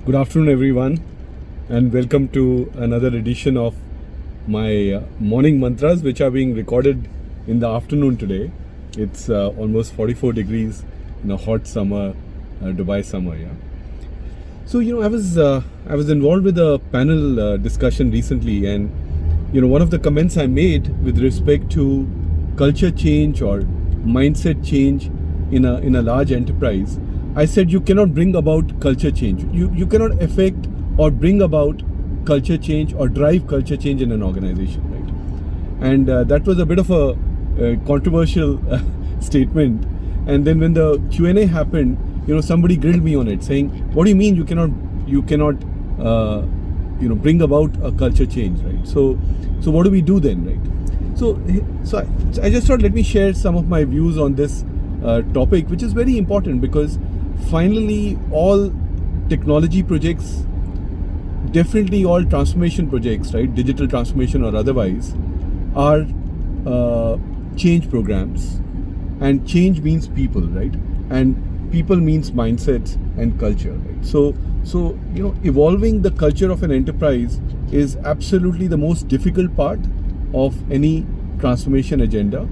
Good afternoon, everyone, and welcome to another edition of my morning mantras, which are being recorded in the afternoon today. It's almost 44 degrees in a hot summer, Dubai summer. Yeah. So I was involved with a panel discussion recently, and one of the comments I made with respect to culture change or mindset change in a large enterprise, I said you cannot bring about culture change. You cannot affect or bring about culture change or drive culture change in an organization, right? And that was a bit of a controversial statement. And then when the Q&A happened, somebody grilled me on it, saying, "What do you mean you cannot bring about a culture change, right? So what do we do then, right?" So I just thought, let me share some of my views on this topic, which is very important, because finally all technology projects, definitely all transformation projects, right, digital transformation or otherwise, are change programs, and change means people, right? And people means mindsets and culture, right? So evolving the culture of an enterprise is absolutely the most difficult part of any transformation agenda,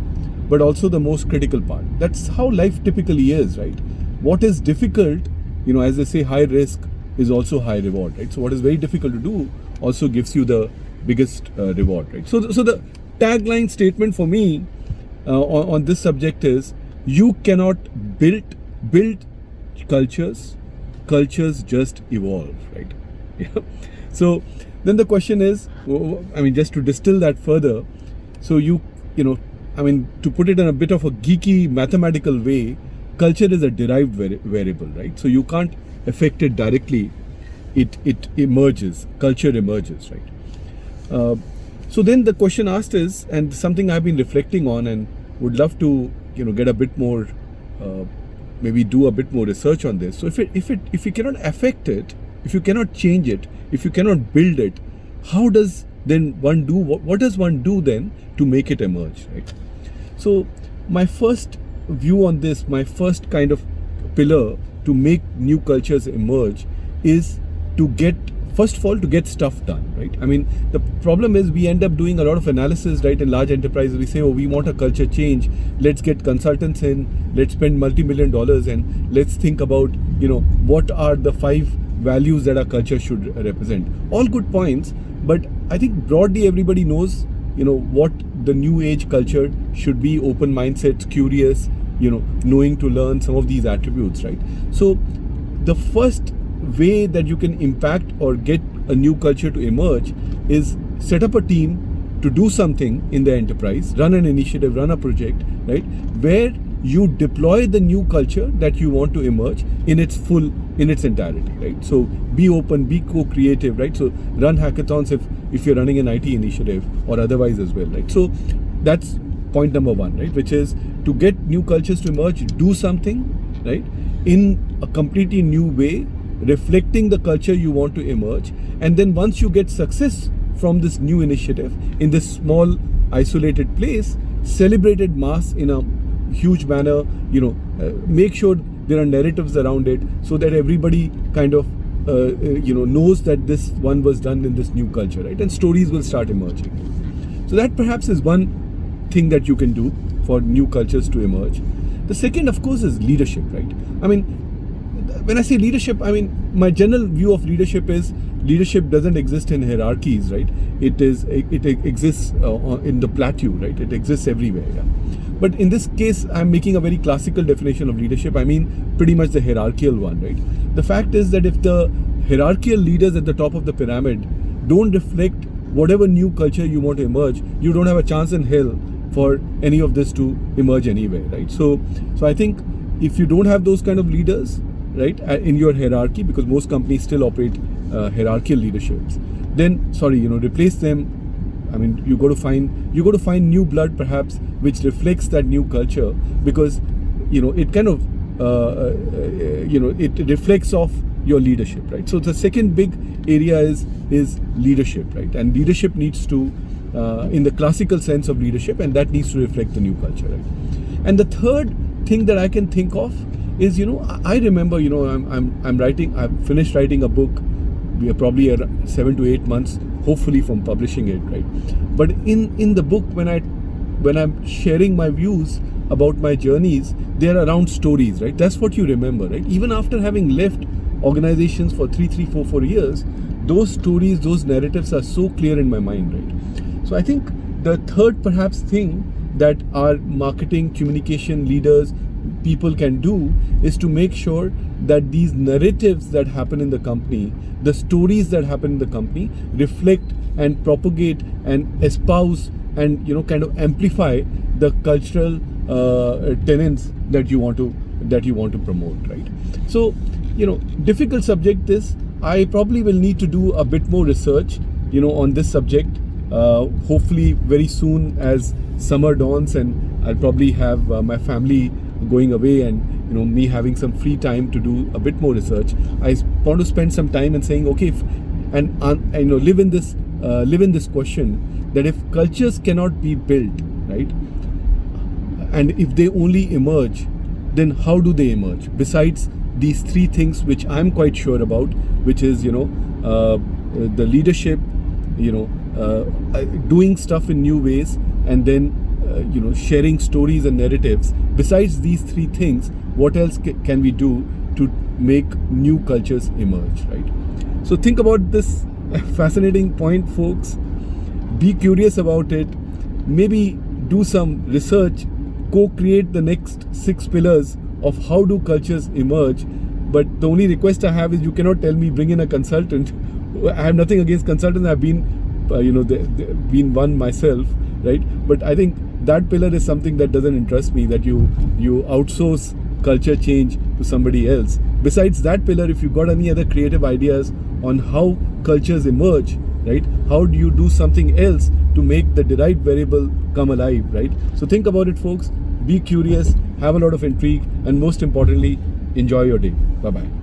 but also the most critical part. That's how life typically is, right? What is difficult, as they say, high risk is also high reward, right? So what is very difficult to do also gives you the biggest reward, right? So the tagline statement for me on this subject is, you cannot build cultures just evolve, right? Yeah. So then the question is, just to distill that further, so to put it in a bit of a geeky mathematical way, culture is a derived variable, right? So you can't affect it directly. It emerges, culture emerges, right? So then the question asked is, and something I've been reflecting on and would love to get a bit more, maybe do a bit more research on this. So if you cannot affect it, if you cannot change it, if you cannot build it, how does then one do, what does one do then to make it emerge, right? So my first view on this, my first kind of pillar to make new cultures emerge is to get, first of all, to get stuff done, right? The problem is we end up doing a lot of analysis, right? In large enterprises, we say, oh, we want a culture change. Let's get consultants in, let's spend multi-million dollars, and let's think about, what are the 5 values that our culture should represent. All good points, but I think broadly everybody knows, what the new age culture should be: open mindsets, curious, knowing to learn, some of these attributes, right? So the first way that you can impact or get a new culture to emerge is set up a team to do something in the enterprise, run an initiative, run a project, right, where you deploy the new culture that you want to emerge in its entirety, right? So be open, be co-creative, right? So run hackathons if you're running an IT initiative or otherwise as well, right? So that's point number 1, right? Which is to get new cultures to emerge, do something, right, in a completely new way, reflecting the culture you want to emerge. And then once you get success from this new initiative in this small isolated place, celebrated mass in a huge manner, make sure there are narratives around it so that everybody kind of knows that this one was done in this new culture, right? And stories will start emerging. So that perhaps is one thing that you can do for new cultures to emerge. The second, of course, is leadership, right? When I say leadership, my general view of leadership is, leadership doesn't exist in hierarchies, right? It exists in the plateau, right? It exists everywhere, yeah? But in this case, I'm making a very classical definition of leadership. Pretty much the hierarchical one, right? The fact is that if the hierarchical leaders at the top of the pyramid don't reflect whatever new culture you want to emerge, you don't have a chance in hell for any of this to emerge anywhere, right? So I think if you don't have those kind of leaders, right, in your hierarchy, because most companies still operate hierarchical leaderships, then replace them. You got to find new blood, perhaps, which reflects that new culture, because it kind of it reflects off your leadership, right? So the second big area is leadership, right? And leadership needs to, in the classical sense of leadership, and that needs to reflect the new culture, right? And the third thing that I can think of is, I remember, I'm writing, I've finished writing a book. We are probably 7 to 8 months, hopefully, from publishing it, right? But in the book, when I'm sharing my views about my journeys, they're around stories, right? That's what you remember, right? Even after having left organizations for 4 years, those stories, those narratives are so clear in my mind, right? So I think the third perhaps thing that our marketing, communication leaders, people can do is to make sure that these narratives that happen in the company, the stories that happen in the company, reflect and propagate and espouse and kind of amplify the cultural tenets that you want to promote, right? So difficult subject this. I probably will need to do a bit more research on this subject, hopefully very soon as summer dawns, and I'll probably have my family going away and me having some free time to do a bit more research. I want to spend some time and saying, okay, live in this question that if cultures cannot be built, right, and if they only emerge, then how do they emerge? Besides these three things, which I'm quite sure about, which is the leadership, doing stuff in new ways, and then sharing stories and narratives. Besides these three things, what else can we do to make new cultures emerge, right? So think about this fascinating point, folks. Be curious about it. Maybe do some research, co-create the next 6 pillars of how do cultures emerge. But the only request I have is you cannot tell me bring in a consultant. I have nothing against consultants. I've been been one myself, right? But I think that pillar is something that doesn't interest me, that you outsource culture change to somebody else. Besides that pillar, if you got any other creative ideas on how cultures emerge, right? How do you do something else to make the derived variable come alive, right? So think about it, folks. Be curious, have a lot of intrigue, and most importantly, enjoy your day. Bye-bye.